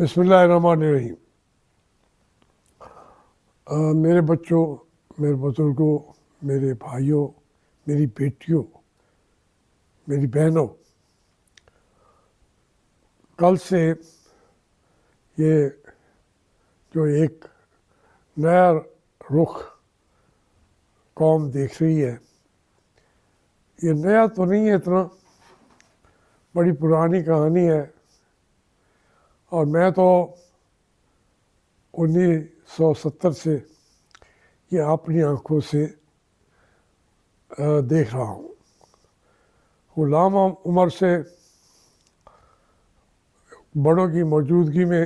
बिस्मिल्लाहिर्रहमानिर्रहीम। मेरे बच्चों, मेरे बुज़ुर्गों, मेरे भाइयों, मेरी बेटियों, मेरी बहनों, कल से ये जो एक नया रुख कौम देख रही है, ये नया तो नहीं है, इतना बड़ी पुरानी कहानी है। और मैं तो 1970 से ये अपनी आँखों से देख रहा हूँ। गुलाम उमर से बड़ों की मौजूदगी में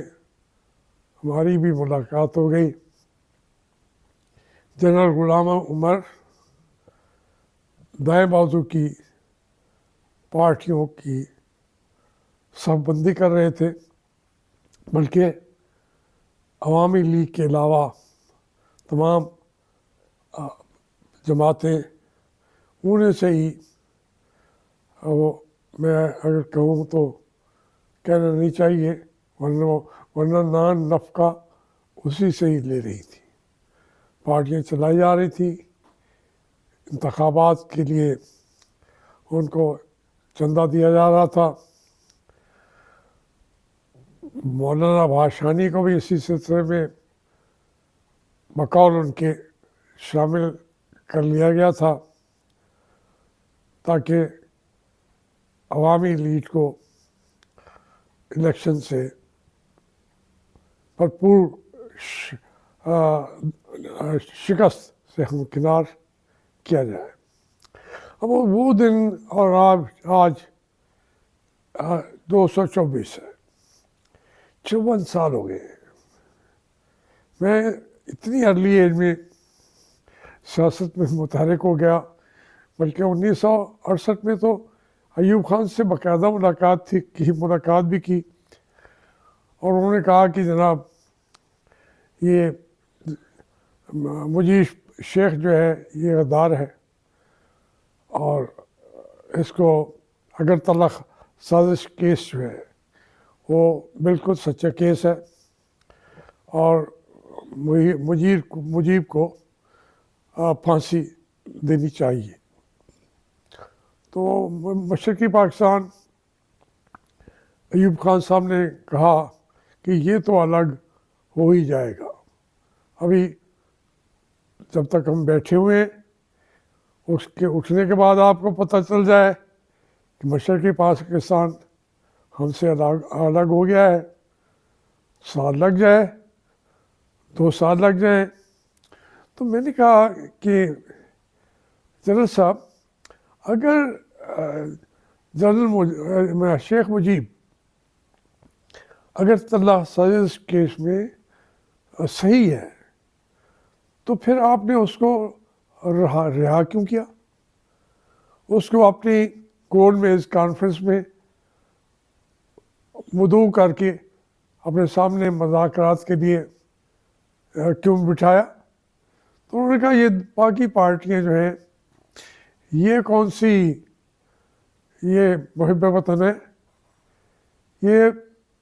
हमारी भी मुलाकात हो गई। जनरल गुलाम उमर दाएं बाजू की पार्टियों की शबबंदी कर रहे थे, बल्कि अवामी लीग के अलावा तमाम जमातें उन्हें से ही, वो मैं अगर कहूँ तो कहना नहीं चाहिए, वरना नान नफ़का उसी से ही ले रही थी। पार्टियाँ चलाई जा रही थी, इंतखाबात के लिए उनको चंदा दिया जा रहा था। मौलाना भाषानी को भी इसी सिलसिले में बकौल उनके शामिल कर लिया गया था, ताकि अवामी लीग को इलेक्शन से भरपूर शिकस्त से हमकिनार किया जाए। अब वो दिन और आज 224 है, 54 साल हो गए। मैं इतनी अर्ली एज में सियासत में मुतहरिक हो गया, बल्कि 1968 में तो अयूब खान से बाकायदा मुलाकात भी की, और उन्होंने कहा कि जनाब ये मुजीब शेख जो है ये गद्दार है, और इसको अगरतला साजिश केस जो है वो बिल्कुल सच्चा केस है, और मुजीब को फांसी देनी चाहिए। तो मशरक़ी पाकिस्तान अयूब खान साहब ने कहा कि ये तो अलग हो ही जाएगा, अभी जब तक हम बैठे हुए हैं, उसके उठने के बाद आपको पता चल जाए कि मशरक़ी पाकिस्तान हमसे अलग हो गया है, साल लग जाए, 2 साल लग जाए। तो मैंने कहा कि जनरल साहब, अगर जनरल शेख मुजीब अगरतला साजिश केस में सही है, तो फिर आपने उसको रिहा क्यों किया? उसको अपनी गोल मेज कॉन्फ्रेंस में मदऊ करके अपने सामने मुज़ाकरात के लिए क्यों बिठाया? तो उन्होंने कहा ये बाकी पार्टियां जो हैं, ये कौन सी ये मुहिब वतन है, ये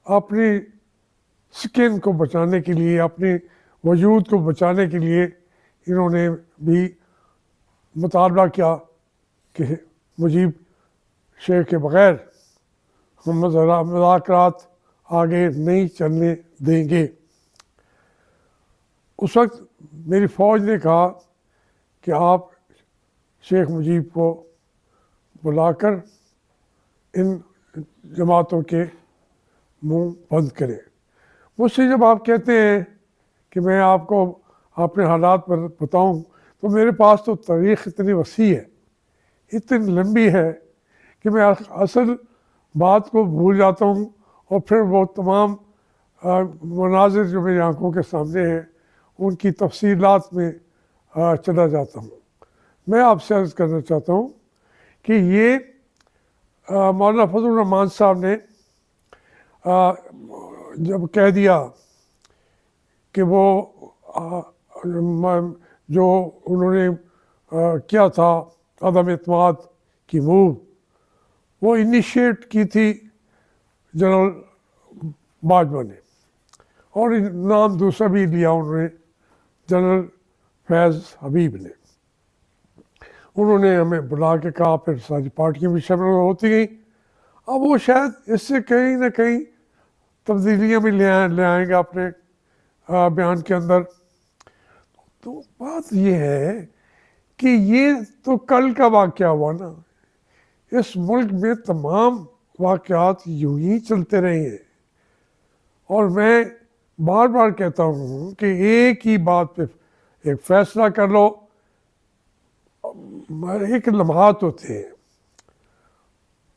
अपनी स्किन को बचाने के लिए, अपने वजूद को बचाने के लिए इन्होंने भी मुतालबा किया कि मुजीब शेख के बग़ैर हम मुज़ाकरात आगे नहीं चलने देंगे। उस वक्त मेरी फ़ौज ने कहा कि आप शेख मुजीब को बुलाकर इन जमातों के मुंह बंद करें। मुझसे जब आप कहते हैं कि मैं आपको अपने हालात पर बताऊं, तो मेरे पास तो तारीख़ इतनी वसी है, इतनी लंबी है कि मैं असल बात को भूल जाता हूं, और फिर वो तमाम मनाज़िर जो मेरी आँखों के सामने हैं उनकी तफसीलात में चला जाता हूँ। मैं आपसे अर्ज़ करना चाहता हूँ कि ये मौलाना फजल रहमान साहब ने जब कह दिया कि वो जो उन्होंने किया था अदम एतमाद की मूव, वो इनिशिएट की थी जनरल बाजवा ने, اور नाम दूसरा भी लिया उन्होंने, जनरल फैज़ हबीब ने। उन्होंने हमें बुला के कहा, फिर सारी पार्टियाँ भी शामिल होती गई। अब वो शायद इससे कहीं ना कहीं तब्दीलियाँ भी ले आएंगे अपने बयान के अंदर। तो बात ये है कि ये तो कल का वाक़या हुआ ना, इस मुल्क में तमाम वाक़यात यूं ही चलते रहे हैं। और मैं बार बार कहता हूँ कि एक ही बात पे एक फ़ैसला कर लो, एक लम्हात होते हैं,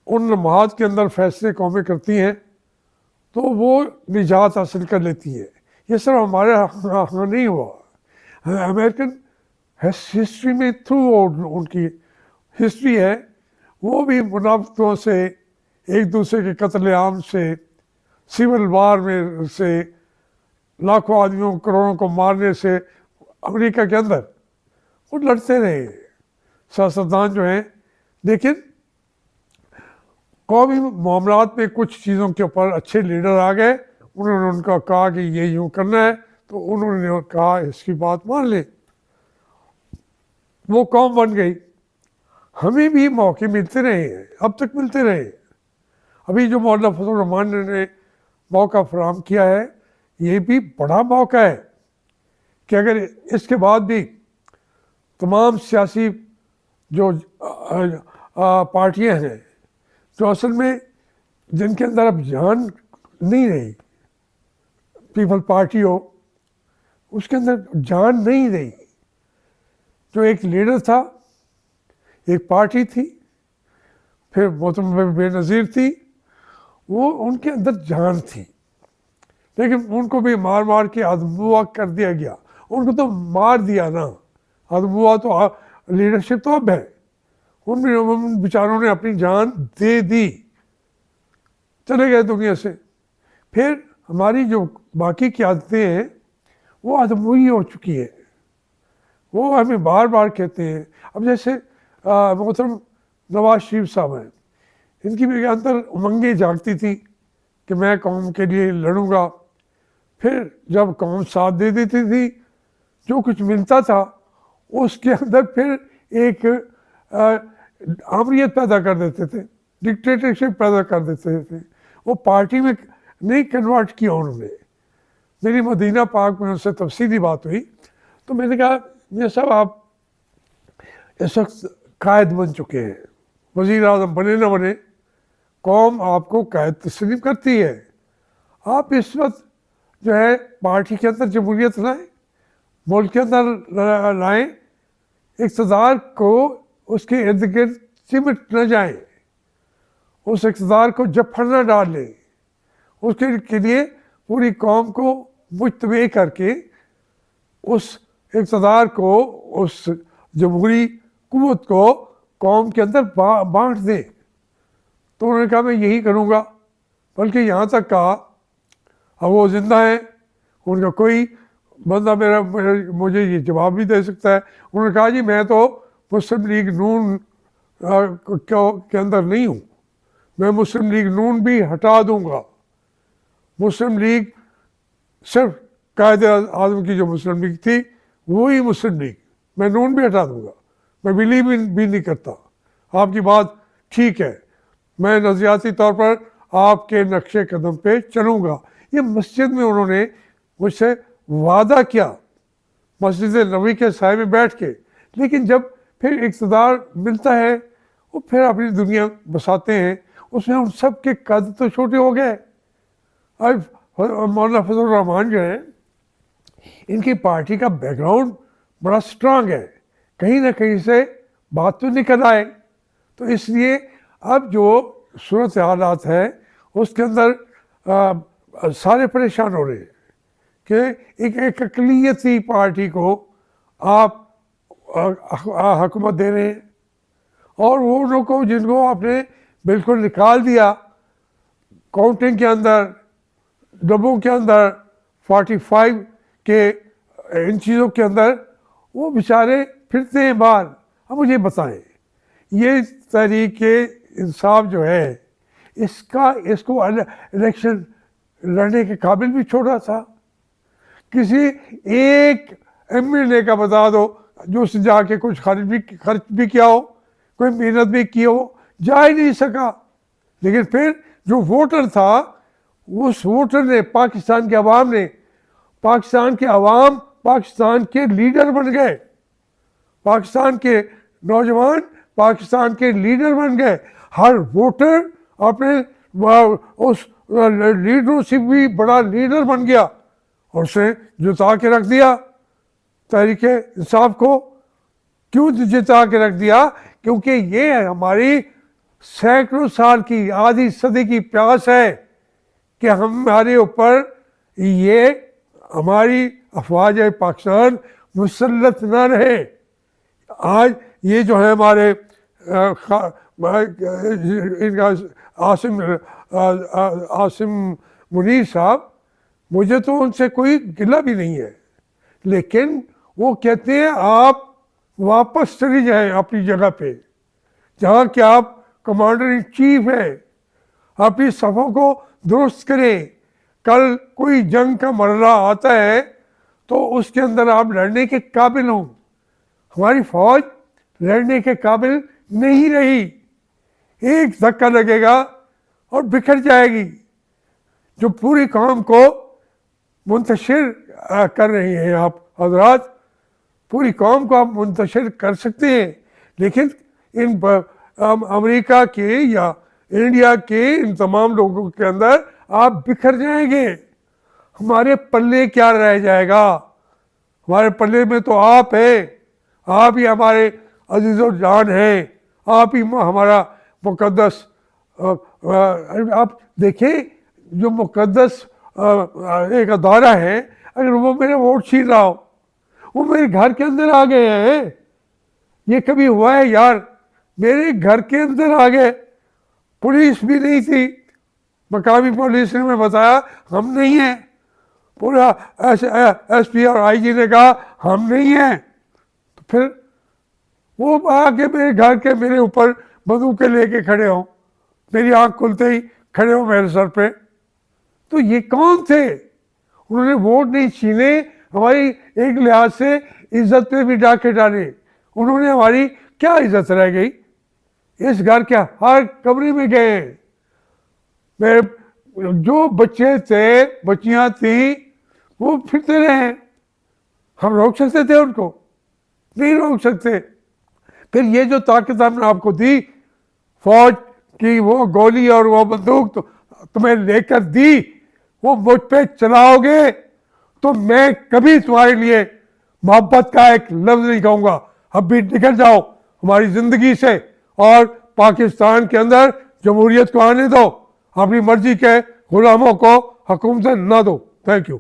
उन लम्हात के अंदर फ़ैसले कौमें करती हैं तो वो निजात हासिल कर लेती है। ये सिर्फ हमारे यहाँ नहीं हुआ, अमेरिकन हिस्ट्री में थ्रू उनकी हिस्ट्री है, वो भी मुनाफिकों से, एक दूसरे के कत्लेआम से, सिविल वार में से, लाखों आदमियों करोड़ों को मारने से अमेरिका के अंदर वो लड़ते रहे सियासतदान जो हैं। लेकिन कौमी मामलात में कुछ चीज़ों के ऊपर अच्छे लीडर आ गए, उन्होंने उनका कहा कि ये यूँ करना है, तो उन्होंने कहा इसकी बात मान लें, वो कौम बन गई। हमें भी मौके मिलते रहे हैं, अब तक मिलते रहे। अभी जो मौलाना फजल रहमान ने मौका फराहम किया है, ये भी बड़ा मौका है कि अगर इसके बाद भी तमाम सियासी जो पार्टियां हैं, जो असल में जिनके अंदर अब जान नहीं रही, पीपल पार्टी हो, उसके अंदर जान नहीं रही। जो एक लीडर था, एक पार्टी थी, फिर मोहतरम बेनज़ीर थी, वो उनके अंदर जान थी, लेकिन उनको भी मार मार के आदमुआ कर दिया गया। उनको तो मार दिया ना, आदमुआ तो लीडरशिप तो अब है, उन बेचारों ने अपनी जान दे दी, चले गए दुनिया से। फिर हमारी जो बाकी की आदतें हैं वो आदमुई हो चुकी है, वो हमें बार बार कहते हैं। अब जैसे मोहतरम नवाज शरीफ साहब हैं, इनकी भी अंदर उमंगें जागती थी कि मैं कौम के लिए लड़ूंगा। फिर जब कौम साथ दे देती थी, जो कुछ मिलता था उसके अंदर फिर एक आमरीत पैदा कर देते थे, डिक्टेटरशिप पैदा कर देते थे। वो पार्टी में नहीं कन्वर्ट किया उन्होंने। मेरी मदीना पाक में उनसे तफसीली बात हुई तो मैंने कहा, ये सब आप इस वक्त कायद बन चुके हैं, वज़ीर आज़म बने न बने, कौम आपको कायद तस्लीम करती है। आप इस वक्त जो है पार्टी के अंदर जमहूरियत लाएँ, मुल्क के अंदर लाएँ, इक़्तिदार को उसके इर्द गिर्द सिमट न जाएँ, उस इक़्तिदार को जफर न डाल लें, उसके लिए पूरी कौम को मुज्तबे करके उस इक़्तिदार को, उस जमहूरी कुव्वत को कौम के अंदर बांट दें। तो उन्होंने कहा मैं यही करूँगा। बल्कि यहाँ तक कहा, अब वो ज़िंदा हैं, उनका कोई बंदा मुझे ये जवाब भी दे सकता है। उन्होंने कहा जी मैं तो मुस्लिम लीग नून के अंदर नहीं हूँ, मैं मुस्लिम लीग नून भी हटा दूँगा। मुस्लिम लीग सिर्फ कायदे आज़म की जो मुस्लिम लीग थी वही मुस्लिम लीग, मैं नून भी हटा दूँगा। मैं बिलीव भी नहीं करता। आपकी बात ठीक है, मैं नज़रियाती तौर पर आपके नक्शे कदम पे चलूँगा। ये मस्जिद में उन्होंने मुझसे वादा किया, मस्जिद नबी के साए में बैठ के। लेकिन जब फिर इक़्तिदार मिलता है, वो फिर अपनी दुनिया बसाते हैं, उसमें उन सब के कद तो छोटे हो गए। अब मौलाना फजल रहमान जो हैं, इनकी पार्टी का बैकग्राउंड बड़ा स्ट्रांग है, कहीं ना कहीं से बात तो निकल आए। तो इसलिए अब जो सूरत हालात है उसके अंदर सारे परेशान हो रहे हैं कि एक अक़लियती पार्टी को आप हुकूमत दे रहे हैं, और वो लोगों को जिनको आपने बिल्कुल निकाल दिया काउंटिंग के अंदर, डब्बों के अंदर, 45 के इन चीज़ों के अंदर, वो बेचारे फिरते हैं बाहर। अब मुझे बताएं, ये तहरीके इंसाफ जो है इसको इलेक्शन लड़ने के काबिल भी छोड़ा था, کسی ایک MLA کا بتا دو جو اس نے جا کے کچھ خرچ بھی کیا ہو, کوئی محنت بھی کی ہو, جا ہی نہیں سکا. لیکن پھر جو ووٹر تھا, اس ووٹر نے, پاکستان کے عوام نے, پاکستان کے عوام پاکستان کے لیڈر بن گئے, پاکستان کے نوجوان پاکستان کے لیڈر بن گئے. ہر ووٹر اپنے اس لیڈروں سے بھی بڑا لیڈر بن گیا, اور اسے جتا کے رکھ دیا تحریک انصاف کو. کیوں جتا کے رکھ دیا؟ کیونکہ یہ ہماری سینکڑوں سال کی, آدھی صدی کی پیاس ہے کہ ہمارے اوپر یہ ہماری افواج پاکستان مسلط نہ رہے. آج یہ جو ہے ہمارے عاصم منیر صاحب, مجھے تو ان سے کوئی گلہ بھی نہیں ہے, لیکن وہ کہتے ہیں آپ واپس چلی جائیں اپنی جگہ پہ جہاں کہ آپ کمانڈر ان چیف ہیں, اپنی صفوں کو درست کریں. کل کوئی جنگ کا مرحلہ آتا ہے تو اس کے اندر آپ لڑنے کے قابل ہوں. ہماری فوج لڑنے کے قابل نہیں رہی, ایک دھکا لگے گا اور بکھر جائے گی. جو پوری قوم کو منتشر کر رہی ہیں آپ حضرات, پوری قوم کو آپ منتشر کر سکتے ہیں, لیکن ان امریکہ کے یا انڈیا کے ان تمام لوگوں کے اندر آپ بکھر جائیں گے. ہمارے پلے کیا رہ جائے گا؟ ہمارے پلے میں تو آپ ہیں, آپ ہی ہمارے عزیز و جان ہیں, آپ ہی ہمارا مقدس. آپ دیکھیں جو مقدس ایک ادارہ ہے, اگر وہ میرا ووٹ چھین رہا ہو, وہ میرے گھر کے اندر آ گئے ہیں. یہ کبھی ہوا ہے یار؟ میرے گھر کے اندر آ گئے, پولیس بھی نہیں تھی, مقامی پولیس نے ہمیں بتایا ہم نہیں ہیں, پورا ایس پی اور IG نے کہا ہم نہیں ہیں. تو پھر وہ آ کے میرے گھر کے میرے اوپر بندوقیں لے کے کھڑے ہوں, میری آنکھ کھلتے ہی کھڑے ہوں میرے سر پہ. تو یہ کون تھے؟ انہوں نے ووٹ نہیں چھینے, ہماری ایک لحاظ سے عزت پہ بھی ڈاکے ڈالے. انہوں نے ہماری کیا عزت رہ گئی؟ اس گھر کے ہر کمرے میں گئے. میرے جو بچے تھے, بچیاں تھیں, وہ پھرتے رہے. ہم روک سکتے تھے ان کو؟ نہیں روک سکتے. پھر یہ جو طاقت ہم نے آپ کو دی, فوج کی وہ گولی اور وہ بندوق تمہیں لے کر دی, وہ مجھ پہ چلاؤ گے تو میں کبھی تمہارے لیے محبت کا ایک لفظ نہیں کہوں گا. اب بھی نکل جاؤ ہماری زندگی سے, اور پاکستان کے اندر جمہوریت کو آنے دو, اپنی مرضی کے غلاموں کو حکومت نہ دو. Thank you.